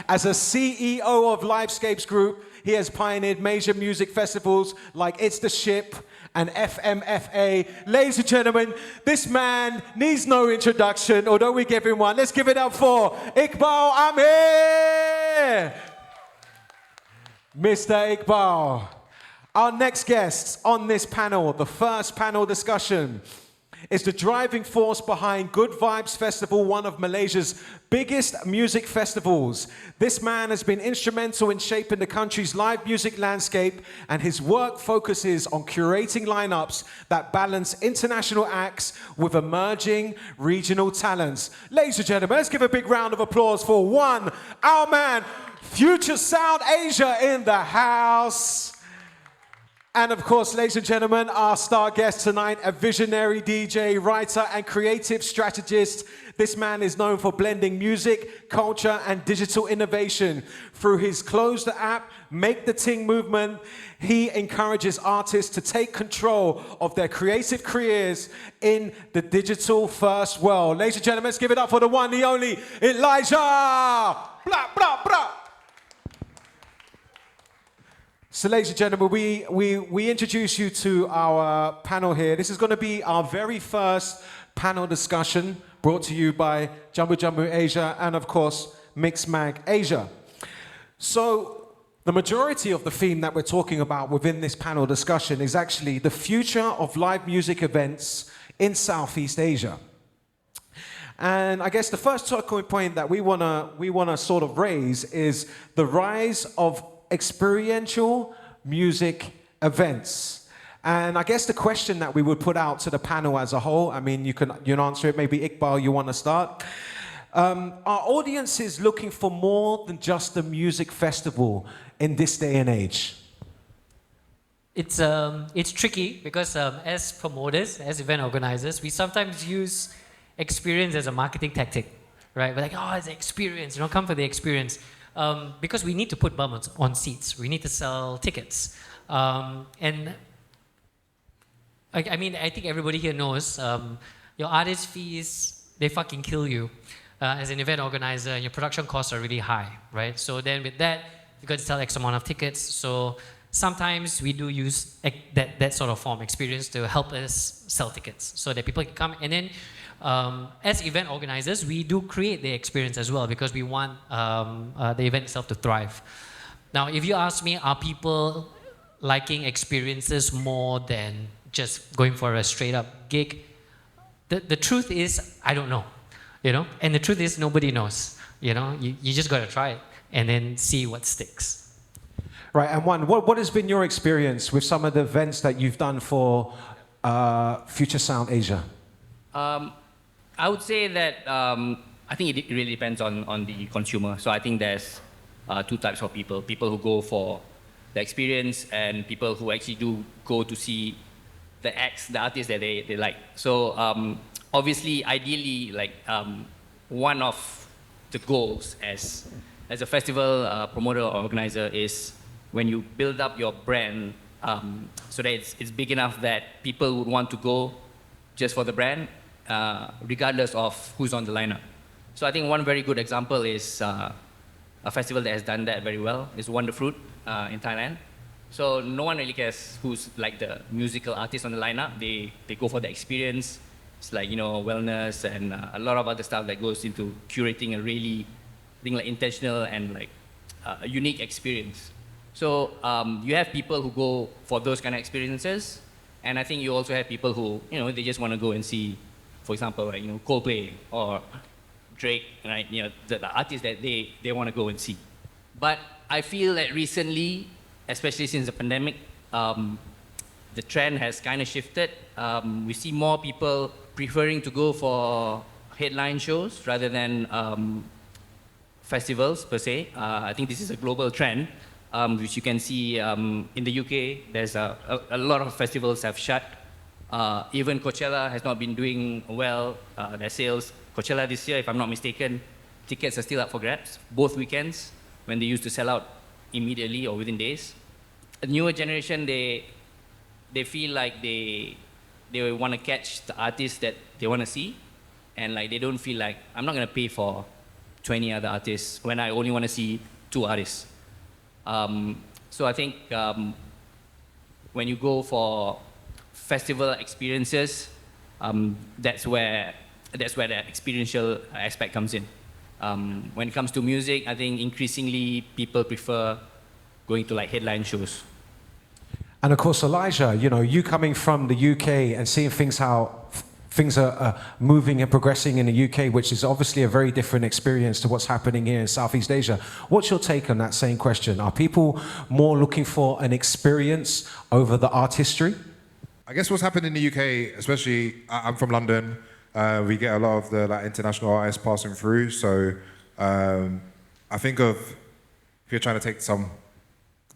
As a CEO of Livescape's group, he has pioneered major music festivals like It's the Ship and FMFA. Ladies and gentlemen, this man needs no introduction, although we give him one. Let's give it up for Iqbal Ameer! Mr. Iqbal. Our next guest on this panel, the first panel discussion, is the driving force behind Good Vibes Festival, one of Malaysia's biggest music festivals. This man has been instrumental in shaping the country's live music landscape, and his work focuses on curating lineups that balance international acts with emerging regional talents. Ladies and gentlemen, let's give a big round of applause for one, Alman, Future Sound Asia in the house. And of course, ladies and gentlemen, our star guest tonight, a visionary DJ, writer, and creative strategist. This man is known for blending music, culture, and digital innovation. Through his closed app, Make the Ting movement, he encourages artists to take control of their creative careers in the digital-first world. Ladies and gentlemen, let's give it up for the one, the only, Elijah! Blah, blah, blah. So, ladies and gentlemen, we introduce you to our panel here. This is going to be our very first panel discussion brought to you by Jambu Asia and, of course, Mixmag Asia. So, the majority of the theme that we're talking about within this panel discussion is actually the future of live music events in Southeast Asia. And I guess the first talking point that we wanna sort of raise is the rise of experiential music events. And I guess the question that we would put out to the panel as a whole, I mean, you can answer it. Maybe Iqbal, you want to start. Our audience is looking for more than just a music festival in this day and age. It's tricky because as promoters, as event organizers, we sometimes use experience as a marketing tactic, right? We're like, oh, it's experience, come for the experience. Because we need to put bums on seats. We need to sell tickets. And I think everybody here knows your artist fees, they fucking kill you as an event organizer, and your production costs are really high, right? So then with that, you've got to sell X amount of tickets. So sometimes we do use that sort of form, experience, to help us sell tickets so that people can come. And then as event organizers, we do create the experience as well because we want the event itself to thrive. Now, if you ask me, are people liking experiences more than just going for a straight up gig? The truth is, I don't know, and the truth is nobody knows, you just got to try it and then see what sticks. Right, and what has been your experience with some of the events that you've done for Future Sound Asia? I would say that I think it really depends on the consumer. So I think there's two types of people. People who go for the experience and people who actually do go to see the acts, the artists that they like. So obviously, ideally, like one of the goals as a festival promoter or organizer is when you build up your brand so that it's big enough that people would want to go just for the brand, regardless of who's on the lineup. So I think one very good example is a festival that has done that very well is Wonder Fruit in Thailand. So no one really cares who's like the musical artist on the lineup. They go for the experience. It's like, wellness and a lot of other stuff that goes into curating a really, I think, like intentional and like a unique experience. So you have people who go for those kind of experiences, and I think you also have people who, they just want to go and see, for example, like, Coldplay or Drake, right? The artists that they want to go and see. But I feel that recently, especially since the pandemic, the trend has kind of shifted. We see more people preferring to go for headline shows rather than festivals per se. I think this is a global trend, which you can see in the UK. There's a lot of festivals have shut. Even Coachella has not been doing well. Their sales, Coachella this year, if I'm not mistaken, tickets are still up for grabs, both weekends, when they used to sell out immediately or within days. A newer generation, they feel like they want to catch the artists that they want to see, and like they don't feel like, I'm not going to pay for 20 other artists when I only want to see 2 artists. So I think when you go for festival experiences, that's where the experiential aspect comes in. When it comes to music, I think increasingly people prefer going to like headline shows. And of course, Elijah, you know, you coming from the UK and seeing how things are moving and progressing in the UK, which is obviously a very different experience to what's happening here in Southeast Asia. What's your take on that same question? Are people more looking for an experience over the artistry? I guess what's happened in the UK, especially, I'm from London, we get a lot of the like international artists passing through. So I think of, if you're trying to take some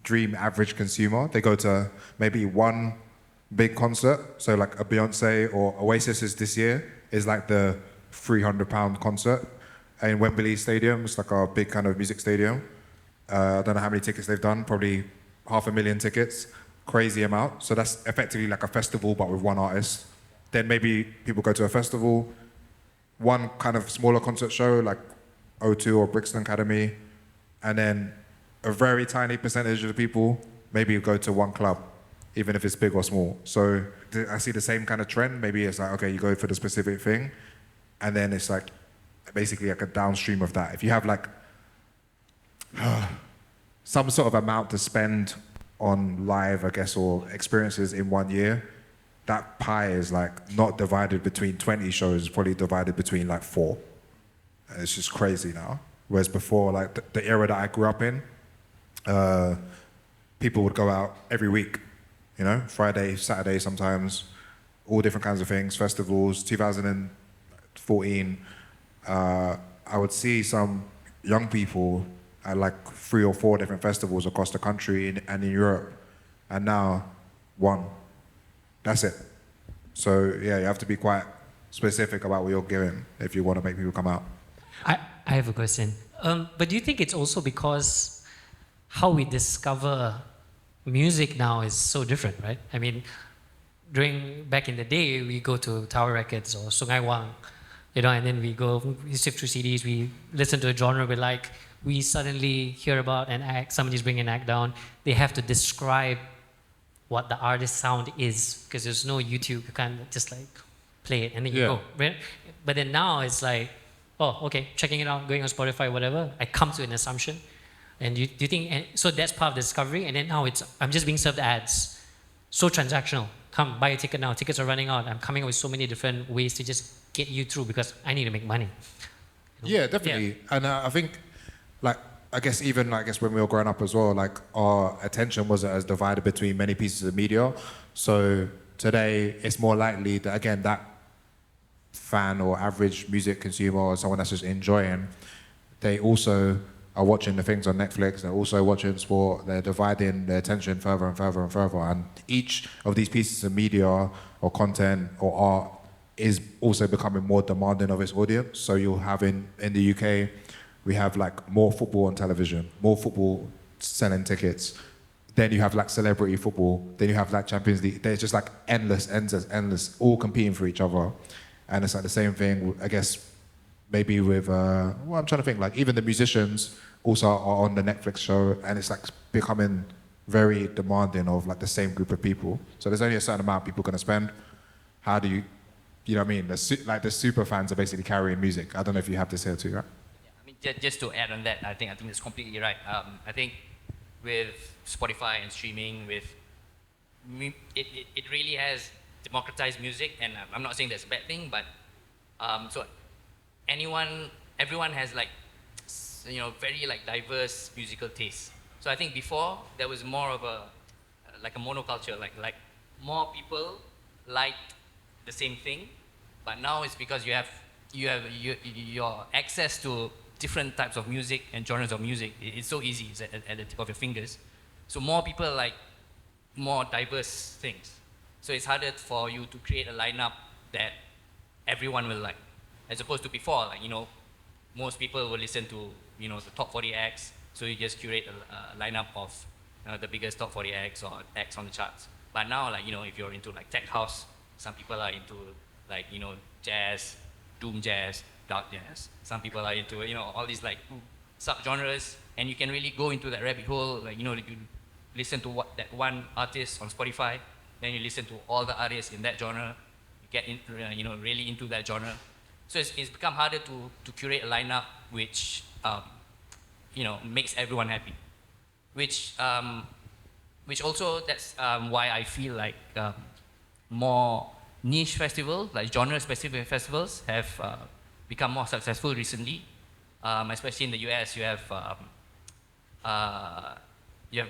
dream average consumer, they go to maybe one big concert. So like a Beyonce or Oasis is this year, is like the £300 concert in Wembley Stadium. It's like our big kind of music stadium. I don't know how many tickets they've done, probably 500,000 tickets. Crazy amount. So that's effectively like a festival, but with one artist. Then maybe people go to a festival, one kind of smaller concert show like O2 or Brixton Academy, and then a very tiny percentage of the people maybe go to one club, even if it's big or small. So I see the same kind of trend. Maybe it's like, okay, you go for the specific thing, and then it's like basically like a downstream of that. If you have like some sort of amount to spend on live, I guess, or experiences in 1 year, that pie is like not divided between 20 shows, it's probably divided between like 4. And it's just crazy now. Whereas before, like the era that I grew up in, people would go out every week, you know, Friday, Saturday sometimes, all different kinds of things, festivals. 2014, I would see some young people at like 3 or 4 different festivals across the country and in Europe, and now 1. That's it. So yeah, you have to be quite specific about what you're giving if you want to make people come out. I have a question. But do you think it's also because how we discover music now is so different, right? I mean, back in the day, we go to Tower Records or Sungai Wang, you know, and then we sift through CDs, we listen to a genre we like, we suddenly hear about an act, somebody's bringing an act down, they have to describe what the artist's sound is, because there's no YouTube, you can't just like play it and then you go, right? But then now it's like, oh, okay, checking it out, going on Spotify, whatever, I come to an assumption. And do you think, and so that's part of the discovery, and then now I'm just being served ads. So transactional. Come, buy a ticket now, tickets are running out. I'm coming up with so many different ways to just get you through because I need to make money. You know? Yeah, definitely. Yeah. And I think, like, I guess when we were growing up as well, like our attention wasn't as divided between many pieces of media. So today it's more likely that, again, that fan or average music consumer or someone that's just enjoying, they also are watching the things on Netflix, they're also watching sport, they're dividing their attention further and further and further. And each of these pieces of media or content or art is also becoming more demanding of its audience. So you'll have in the UK, we have like more football on television, more football selling tickets. Then you have like celebrity football, then you have like Champions League. There's just like endless, all competing for each other. And it's like the same thing, I guess, maybe with, I'm trying to think, like even the musicians also are on the Netflix show, and it's like becoming very demanding of like the same group of people. So there's only a certain amount people going to spend. How do you know what I mean? The super fans are basically carrying music. I don't know if you have this here too, right? I mean, just to add on that, I think that's completely right. I think with Spotify and streaming, it really has democratized music, and I'm not saying that's a bad thing, but so everyone has like, you know, very like diverse musical tastes. So I think before there was more of a like a monoculture, like more people liked the same thing, but now it's because you have your access to different types of music and genres of music. It's so easy, it's at the tip of your fingers. So more people like more diverse things. So it's harder for you to create a lineup that everyone will like, as opposed to before, like, you know, most people will listen to, you know, the top 40 acts, so you just curate a lineup of the biggest top 40 acts or acts on the charts. But now, like, you know, if you're into like tech house, some people are into like, you know, jazz, doom jazz, dark jazz. Some people are into, all these like sub-genres, and you can really go into that rabbit hole. Like, you listen to that one artist on Spotify, then you listen to all the artists in that genre, you get in, really into that genre. So it's become harder to curate a lineup which makes everyone happy. Which also that's why I feel like more niche festivals, like genre-specific festivals, have become more successful recently. Especially in the US, you have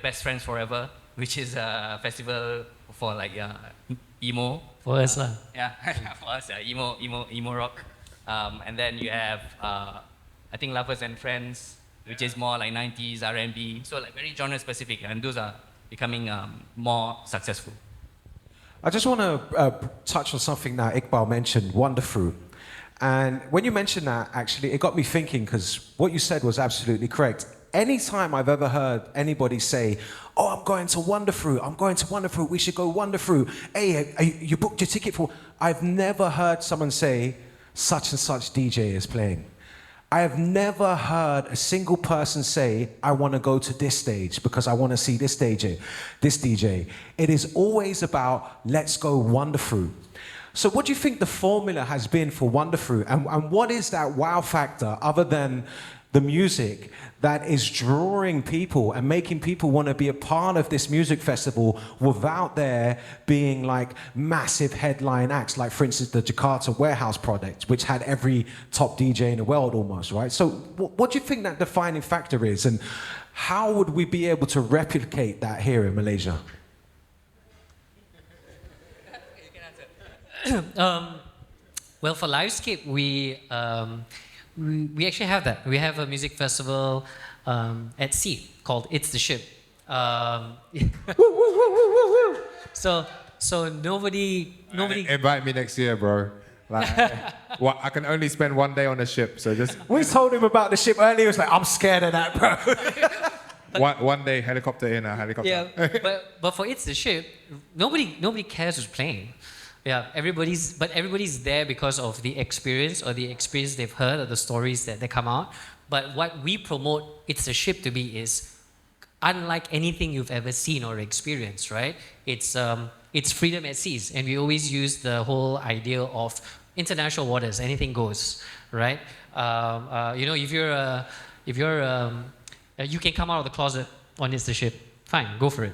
Best Friends Forever, which is a festival for like emo. For us, lah. Yeah, for us, emo rock. And then you have I think Lovers and Friends, which is more like 90s R&B. So like very genre-specific, and those are becoming more successful. I just want to touch on something that Iqbal mentioned, Wonderfruit. And when you mentioned that, actually, it got me thinking, because what you said was absolutely correct. Anytime I've ever heard anybody say, oh, I'm going to Wonderfruit, we should go Wonderfruit. Hey, you booked your ticket for... I've never heard someone say, such and such DJ is playing. I have never heard a single person say, I want to go to this stage because I want to see this DJ. It is always about, let's go Wonderfruit. So what do you think the formula has been for Wonderfruit? And what is that wow factor, other than the music, that is drawing people and making people want to be a part of this music festival without there being like massive headline acts, like for instance the Jakarta Warehouse Project, which had every top DJ in the world almost, right? So what do you think that defining factor is, and how would we be able to replicate that here in Malaysia? Well, for Livescape, we actually have that. We have a music festival at sea called It's the Ship. So nobody. Invite me next year, bro. Like, I can only spend one day on a ship, so just We told him about the ship earlier. He was like, I'm scared of that, bro. one day helicopter in, a helicopter out. Yeah, but for It's the Ship, nobody cares who's playing. Yeah, everybody's there because of the experience they've heard, or the stories that they come out. But what we promote It's the Ship to be is unlike anything you've ever seen or experienced, right? It's freedom at seas, and we always use the whole idea of international waters, anything goes, right? If you can come out of the closet on It's the Ship, fine, go for it.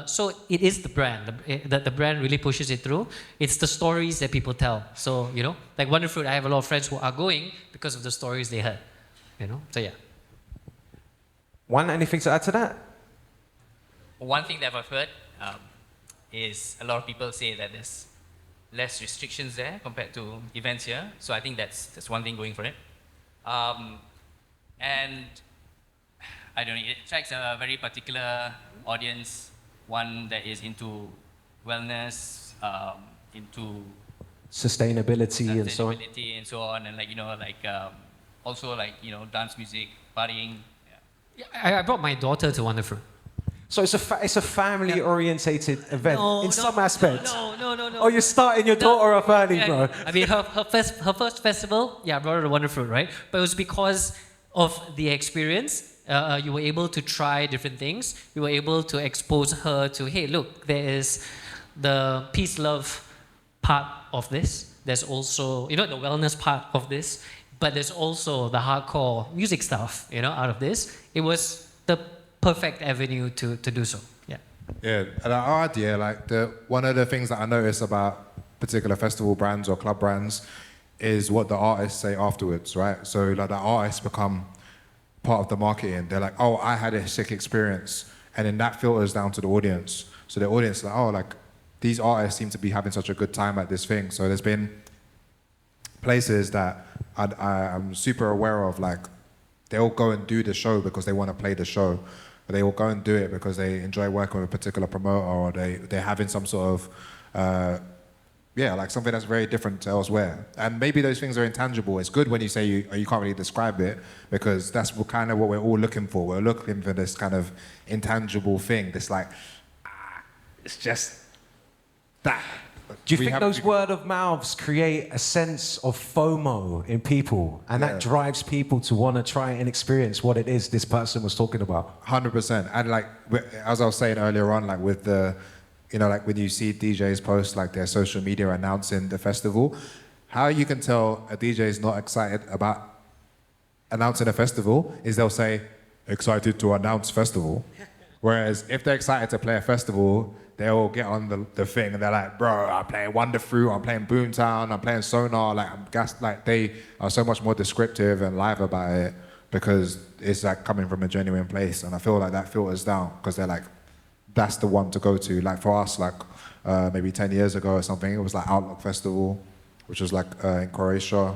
So it is the brand. The brand really pushes it through. It's the stories that people tell. So, like Wonderfruit, I have a lot of friends who are going because of the stories they heard. So yeah. Anything to add to that? One thing that I've heard is a lot of people say that there's less restrictions there compared to events here. So I think that's one thing going for it. And I don't know, it attracts a very particular audience, one that is into wellness, into Sustainability and so on. and so on, and also dance music, partying. Yeah, I brought my daughter to Wonderfruit. So it's a family-orientated event in some aspects. No. Oh, you're starting your daughter off early, bro. I mean, her first festival, I brought her to Wonderfruit, right? But it was because of the experience. You were able to try different things. You were able to expose her to, hey, look, there is the peace, love part of this. There's also, the wellness part of this. But there's also the hardcore music stuff, out of this. It was the perfect avenue to do so. Yeah. Yeah, and our idea, one of the things that I notice about particular festival brands or club brands is what the artists say afterwards, right? So the artists become part of the marketing. They're like, oh, I had a sick experience. And then that filters down to the audience. So the audience is like, these artists seem to be having such a good time at this thing. So there's been places that I'm super aware of, they'll go and do the show because they want to play the show. Or they will go and do it because they enjoy working with a particular promoter, or they're having some sort of something that's very different to elsewhere. And maybe those things are intangible. It's good when you say you can't really describe it, because that's kind of what we're all looking for. We're looking for this kind of intangible thing. This it's just that. Do you we think have those to- word of mouths create a sense of FOMO in people, and that drives people to want to try and experience what it is this person was talking about? 100%. And like, as I was saying earlier on, like with the, like when you see DJs post like their social media announcing the festival, how you can tell a DJ is not excited about announcing a festival is they'll say, excited to announce festival. Whereas if they're excited to play a festival, they'll get on the thing and they're like, bro, I'm playing Wonder Fruit, I'm playing Boomtown, I'm playing Sonar, like I'm gassed, like they are so much more descriptive and live about it because it's like coming from a genuine place. And I feel like that filters down because they're like, that's the one to go to. Like for us, like maybe 10 years ago or something, it was like Outlook Festival, which was like in Croatia.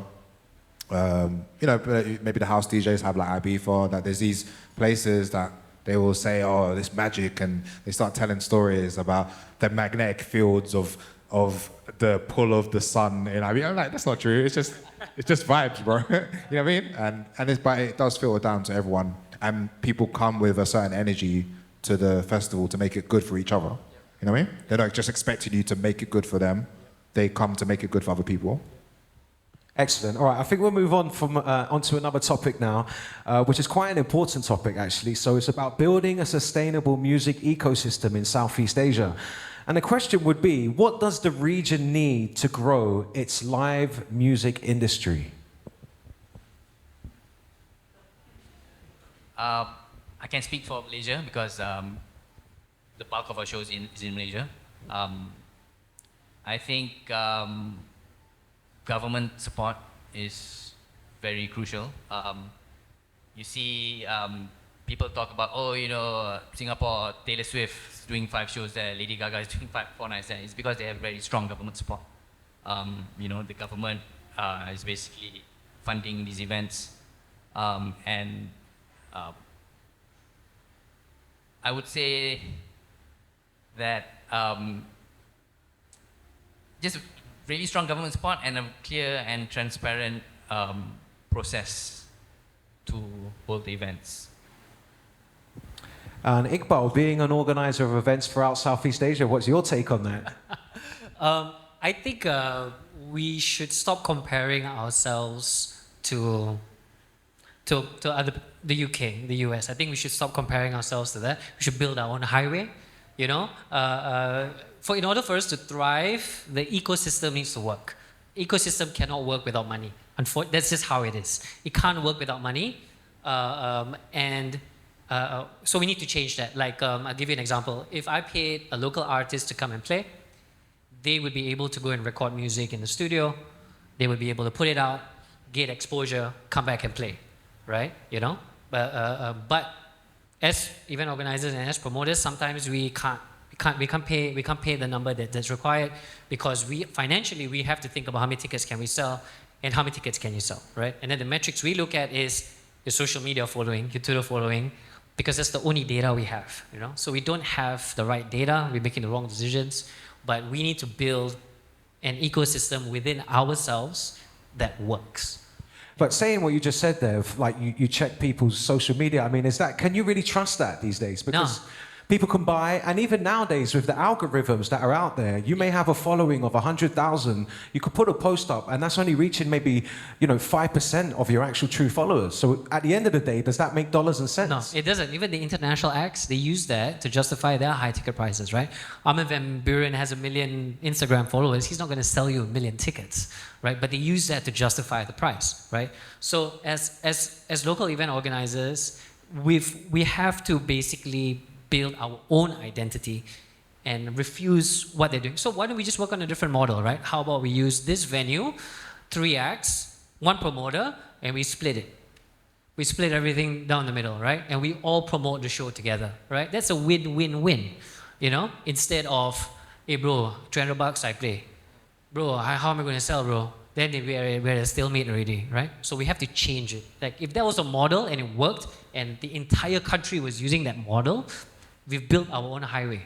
Maybe the house DJs have like Ibiza, that there's these places that they will say, oh, this magic, and they start telling stories about the magnetic fields of the pull of the sun. I'm like, that's not true. It's just vibes, bro. You know what I mean? But it does filter down to everyone, and people come with a certain energy to the festival to make it good for each other. You know what I mean? They're not just expecting you to make it good for them. They come to make it good for other people. Excellent. All right, I think we'll move on from onto another topic now, which is quite an important topic actually. So it's about building a sustainable music ecosystem in Southeast Asia. And the question would be, what does the region need to grow its live music industry? I can speak for Malaysia because the bulk of our shows is in Malaysia. I think government support is very crucial. You see people talk about, Singapore, Taylor Swift is doing 5 shows there, Lady Gaga is doing 4 nights there. It's because they have very strong government support. The government is basically funding these events. I would say that just really strong government support and a clear and transparent process to hold the events. And Iqbal, being an organizer of events throughout Southeast Asia, what's your take on that? I think we should stop comparing ourselves to the UK, the US. I think we should stop comparing ourselves to that. We should build our own highway. In order for us to thrive, the ecosystem needs to work. Ecosystem cannot work without money. That's just how it is. It can't work without money, so we need to change that. Like, I'll give you an example. If I paid a local artist to come and play, they would be able to go and record music in the studio. They would be able to put it out, get exposure, come back and play, right? But as event organizers and as promoters, sometimes we can't pay the number that's required because financially we have to think about how many tickets can we sell and how many tickets can you sell, right? And then the metrics we look at is your social media following, your Twitter following, because that's the only data we have, So we don't have the right data, we're making the wrong decisions, but we need to build an ecosystem within ourselves that works. But saying what you just said there, like you check people's social media, I mean, can you really trust that these days? Because people can buy, and even nowadays with the algorithms that are out there, you may have a following of 100,000. You could put a post up, and that's only reaching maybe 5% of your actual true followers. So at the end of the day, does that make dollars and cents? No, it doesn't. Even the international acts, they use that to justify their high ticket prices, right? Armin van Buuren has 1 million Instagram followers. He's not going to sell you 1 million tickets, right? But they use that to justify the price, right? So as local event organizers, we have to basically build our own identity and refuse what they're doing. So why don't we just work on a different model, right? How about we use this venue, 3 acts, 1 promoter, and we split it. We split everything down the middle, right? And we all promote the show together, right? That's a win-win-win, Instead of, hey bro, $300 I play. Bro, how am I going to sell, bro? Then we're at a stalemate already, right? So we have to change it. Like if that was a model and it worked and the entire country was using that model, we've built our own highway.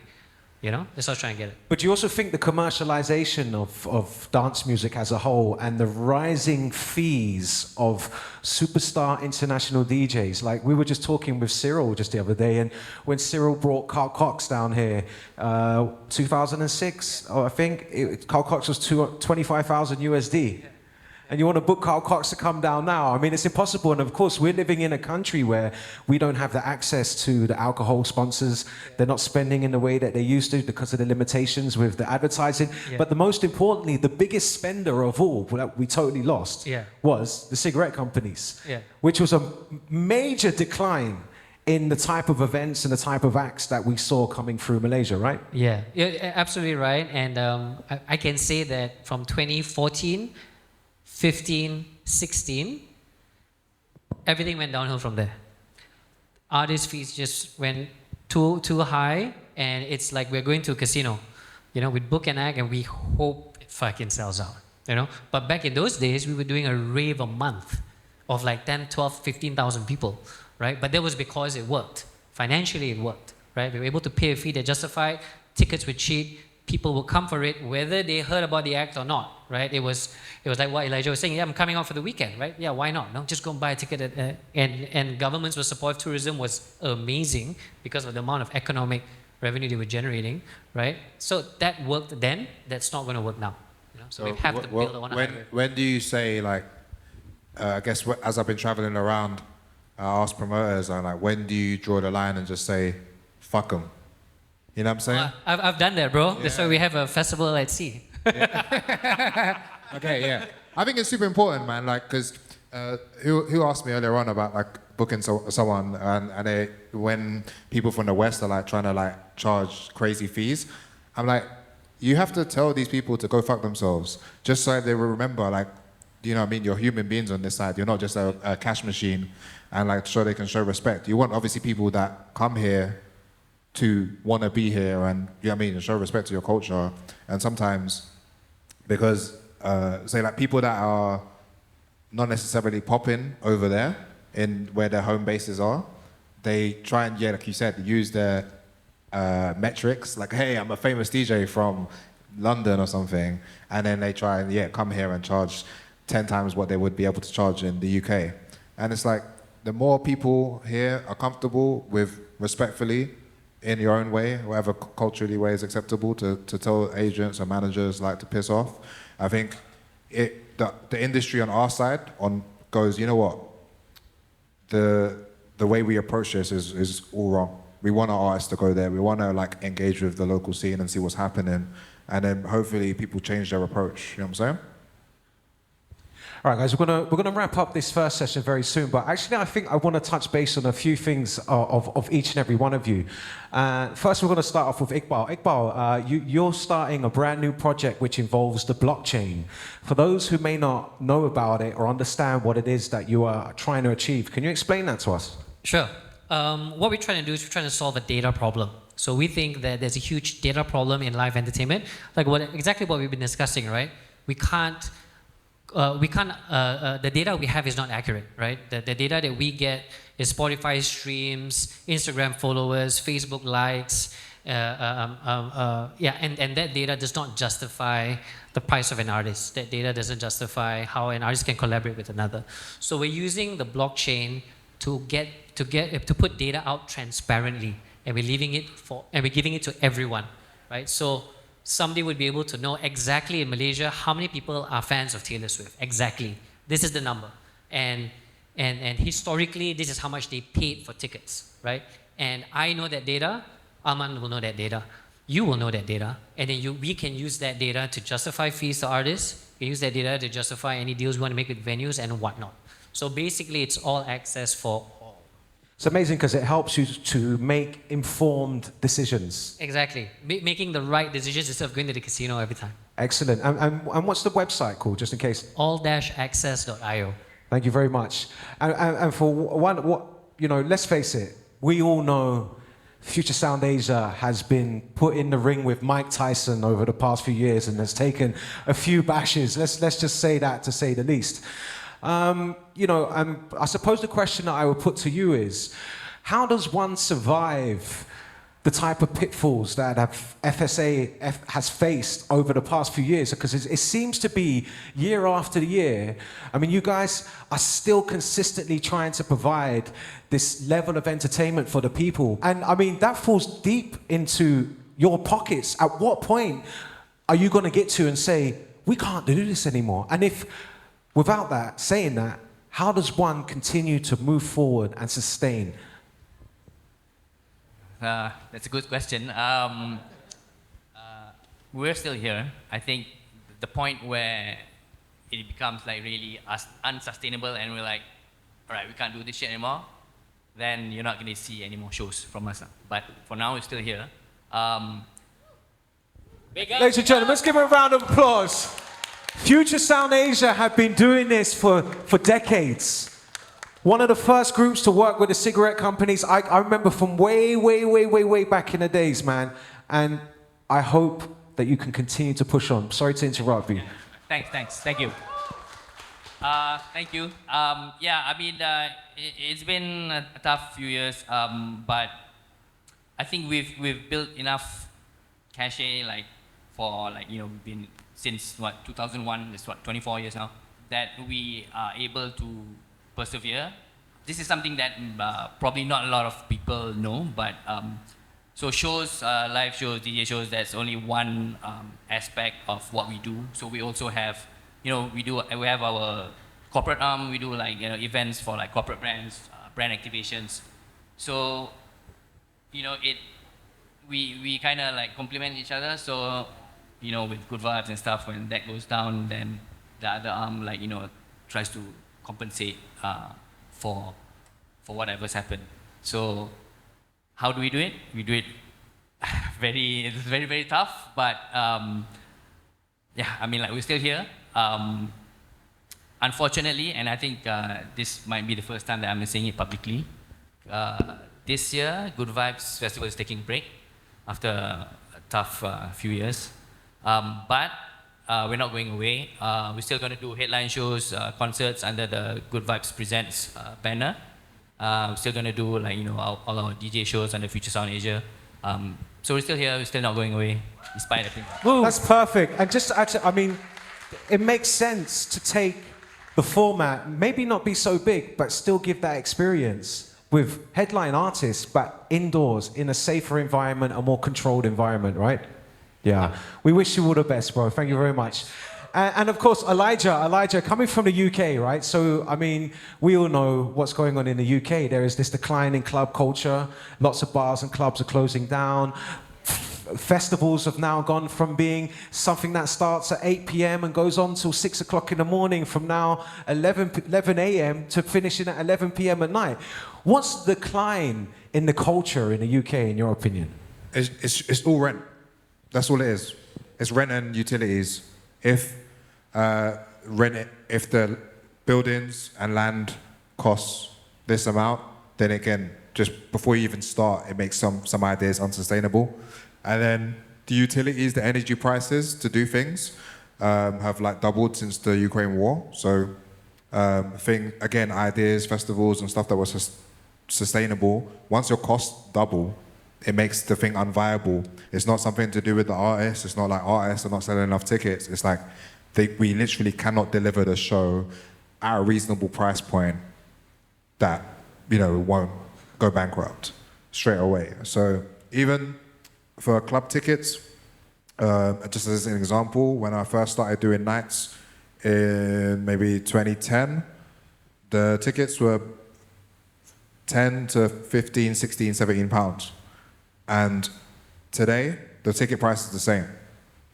You know, that's what I was trying to get at. But do you also think the commercialization of dance music as a whole and the rising fees of superstar international DJs, like we were just talking with Cyril just the other day, and when Cyril brought Carl Cox down here, 2006, I think, Carl Cox was 25,000 USD. And you want to book Carl Cox to come down now? I mean, it's impossible. And of course, we're living in a country where we don't have the access to the alcohol sponsors. They're not spending in the way that they used to because of the limitations with the advertising. Yeah. But the most importantly, the biggest spender of all that we totally lost was the cigarette companies, which was a major decline in the type of events and the type of acts that we saw coming through Malaysia, right? Yeah, absolutely right. And I can say that from 2014, 15, 16, everything went downhill from there. Artist fees just went too high, and it's like we're going to a casino. You know, we book an act and we hope it fucking sells out. You know, but back in those days, we were doing a rave a month of like 10, 12, 15,000 people, right? But that was because it worked. Financially, it worked, right? We were able to pay a fee that justified, tickets were cheap, people would come for it, whether they heard about the act or not, right? It was like what Elijah was saying, yeah, I'm coming out for the weekend, right? Yeah, why not? No, just go and buy a ticket. And governments were supportive. Tourism was amazing because of the amount of economic revenue they were generating, right? So that worked then, that's not going to work now. You know? So we have to build on a when do you say, like, I guess as I've been traveling around, I ask promoters, I'm like, when do you draw the line and just say, fuck them? You know what I'm saying? I've done that, bro. Yeah. That's why we have a festival at sea. Okay, yeah. I think it's super important, man. Like, because who asked me earlier on about like booking someone, and they, when people from the West are like trying to like charge crazy fees, I'm like, you have to tell these people to go fuck themselves, just so they will remember, like, you know what I mean? You're human beings on this side. You're not just a cash machine, and like so they can show respect. You want obviously people that come here to want to be here and, you know what I mean, and show respect to your culture. And sometimes, because, say like people that are not necessarily popping over there in where their home bases are, they try and, yeah, like you said, use their metrics, like, hey, I'm a famous DJ from London or something, and then they try and, yeah, come here and charge 10 times what they would be able to charge in the UK. And it's like, the more people here are comfortable with respectfully, in your own way, whatever culturally way is acceptable to tell agents or managers like to piss off. I think the industry on our side goes, you know what, the way we approach this is all wrong. We want our artists to go there. We want to like engage with the local scene and see what's happening, and then hopefully people change their approach. You know what I'm saying? All right, guys, we're gonna wrap up this first session very soon, but actually I think I want to touch base on a few things of each and every one of you. First, we're going to start off with Iqbal. Iqbal, you're starting a brand new project which involves the blockchain. For those who may not know about it or understand what it is that you are trying to achieve, can you explain that to us? Sure. What we're trying to do is we're trying to solve a data problem. So we think that there's a huge data problem in live entertainment, like exactly what we've been discussing, right? The data we have is not accurate, right? The data that we get is Spotify streams, Instagram followers, Facebook likes, and that data does not justify the price of an artist. That data doesn't justify how an artist can collaborate with another. So we're using the blockchain to put data out transparently, and we're giving it to everyone, right? So somebody would be able to know exactly in Malaysia how many people are fans of Taylor Swift. Exactly. This is the number. And historically, this is how much they paid for tickets, right? And I know that data, Alman will know that data, you will know that data, and then we can use that data to justify fees to artists, we can use that data to justify any deals we want to make with venues and whatnot. So basically, it's all access for all. It's amazing because it helps you to make informed decisions. Exactly. Making the right decisions instead of going to the casino every time. Excellent. And what's the website called, just in case? all-access.io. Thank you very much. And for one, let's face it, we all know Future Sound Asia has been put in the ring with Mike Tyson over the past few years and has taken a few bashes. Let's just say that, to say the least. I suppose the question that I would put to you is, how does one survive the type of pitfalls that has faced over the past few years? Because it seems to be year after year. I mean, you guys are still consistently trying to provide this level of entertainment for the people. And I mean, that falls deep into your pockets. At what point are you going to get to and say, we can't do this anymore? And if, without that, saying that, how does one continue to move forward and sustain? That's a good question. We're still here. I think the point where it becomes like really unsustainable and we're like, all right, we can't do this shit anymore, then you're not going to see any more shows from us. But for now, we're still here. Ladies and gentlemen, let's give a round of applause. Future Sound Asia have been doing this for decades. One of the first groups to work with the cigarette companies. I remember from way back in the days, man. And I hope that you can continue to push on. Sorry to interrupt you. Thanks. Thank you. Thank you. Yeah, I mean, it's been a tough few years, but I think we've built enough cachet, like for like we've been since 2001. It's 24 years now that we are able to persevere. This is something that probably not a lot of people know, but so shows, live shows, DJ shows, that's only one aspect of what we do. So we also have, we have our corporate arm. We do like events for like corporate brands, brand activations. So we kind of like complement each other. So with good vibes and stuff, when that goes down, then the other arm tries to compensate for whatever's happened. So how do we do it? We do it it's very tough, but yeah, I mean, like, we're still here. Unfortunately, and I think this might be the first time that I'm saying it publicly, this year, Good Vibes Festival is taking a break after a tough few years. But we're not going away. We're still going to do headline shows, concerts under the Good Vibes Presents banner. We're still going to do all our DJ shows under Future Sound Asia. So we're still here. We're still not going away, despite everything. That's perfect. And just actually, I mean, it makes sense to take the format, maybe not be so big, but still give that experience with headline artists, but indoors in a safer environment, a more controlled environment, right? Yeah. We wish you all the best, bro. Thank you very much. And of course, Elijah, coming from the UK, right? So, I mean, we all know what's going on in the UK. There is this decline in club culture. Lots of bars and clubs are closing down. Festivals have now gone from being something that starts at 8 p.m. and goes on till 6 o'clock in the morning, from now 11 a.m. to finishing at 11 p.m. at night. What's the decline in the culture in the UK, in your opinion? It's all rent. That's all it is. It's rent and utilities. If the buildings and land costs this amount, then again, just before you even start, it makes some ideas unsustainable. And then the utilities, the energy prices to do things have doubled since the Ukraine war. So ideas, festivals and stuff that was sustainable, once your costs double, it makes the thing unviable. It's not something to do with the artists. It's not like artists are not selling enough tickets. It's like we literally cannot deliver the show at a reasonable price point that won't go bankrupt straight away. So even for club tickets, just as an example, when I first started doing nights in maybe 2010, the tickets were 10 to 15, 16, 17 pounds. And today, the ticket price is the same.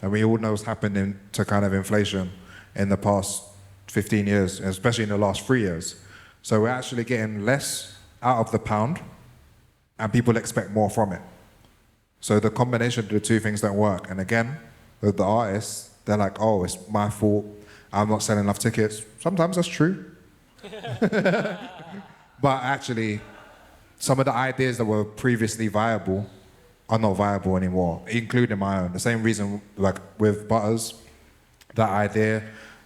And we all know what's happened to kind of inflation in the past 15 years, especially in the last 3 years. So we're actually getting less out of the pound, and people expect more from it. So the combination of the two things don't work. And again, with the artists, they're like, oh, it's my fault. I'm not selling enough tickets. Sometimes that's true. But actually, some of the ideas that were previously viable are not viable anymore, including my own. The same reason, like with Butters, that idea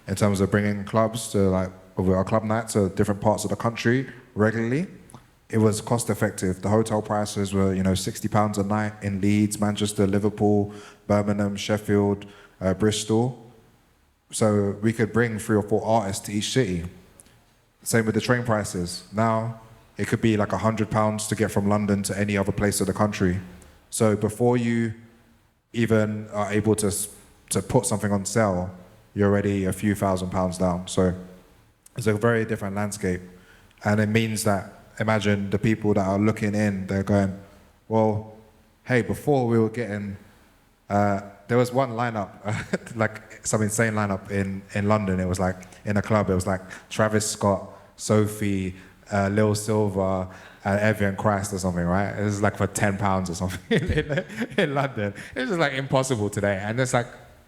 in terms of bringing clubs to with our club nights to different parts of the country regularly, it was cost effective. The hotel prices were, you know, £60 a night in Leeds, Manchester, Liverpool, Birmingham, Sheffield, Bristol. So we could bring 3 or 4 artists to each city. Same with the train prices. Now it could be like £100 to get from London to any other place of the country. So before you even are able to put something on sale, you're already a few £1,000s down. So it's a very different landscape. And it means that, imagine the people that are looking in, they're going, well, hey, before we were getting, there was one lineup, like some insane lineup in London. It was like, in a club, it was like Travis Scott, Sophie, Lil Silver, Evian Christ or something, right? It was like for £10 or something in London. It's just like impossible today. And it's like,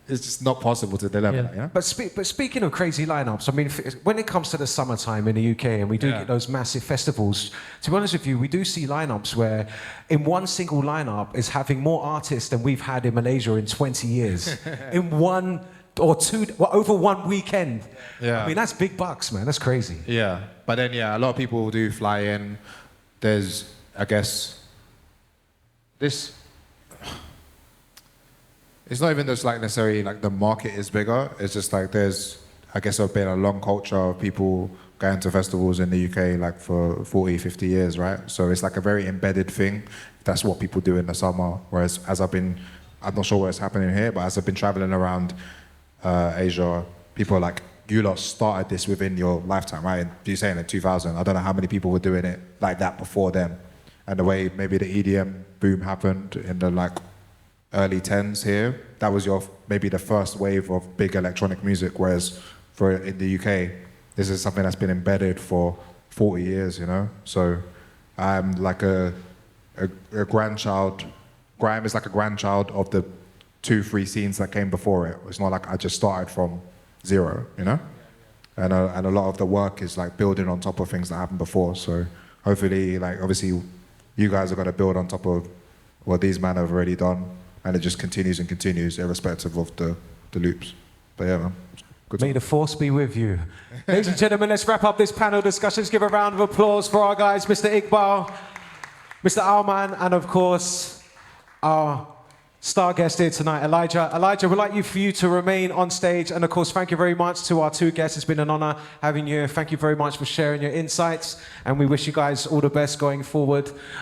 it's just not possible to deliver. Yeah. That, you know? But speaking of crazy lineups, I mean, when it comes to the summertime in the UK and we do get those massive festivals, to be honest with you, we do see lineups where in one single lineup is having more artists than we've had in Malaysia in 20 years. In one or two, well, over one weekend. Yeah. I mean, that's big bucks, man. That's crazy. Yeah, but then a lot of people do fly in. There's, I guess, this. It's not even just like necessarily like the market is bigger. It's just like there's, I guess, there's been a long culture of people going to festivals in the UK like for 40, 50 years, right? So it's like a very embedded thing. That's what people do in the summer. Whereas I'm not sure what's happening here, but as I've been traveling around Asia, people are like, you lot started this within your lifetime, right? You're saying in 2000. I don't know how many people were doing it like that before then. And the way maybe the EDM boom happened in the like early 10s here, that was maybe the first wave of big electronic music, whereas in the UK, this is something that's been embedded for 40 years, you know? So I'm like a grandchild. Grime is like a grandchild of the 2-3 scenes that came before it. It's not like I just started from zero, you know? And a lot of the work is like building on top of things that happened before. So hopefully, like obviously, you guys are going to build on top of what these men have already done, and it just continues and continues, irrespective of the loops. But yeah, man. Good May the force be with you. Ladies and gentlemen, let's wrap up this panel discussion. Let's give a round of applause for our guys, Mr. Iqbal, Mr. Alman, and of course, our star guest here tonight, Elijah. Elijah, we'd like for you to remain on stage. And of course, thank you very much to our 2 guests. It's been an honor having you. Thank you very much for sharing your insights. And we wish you guys all the best going forward.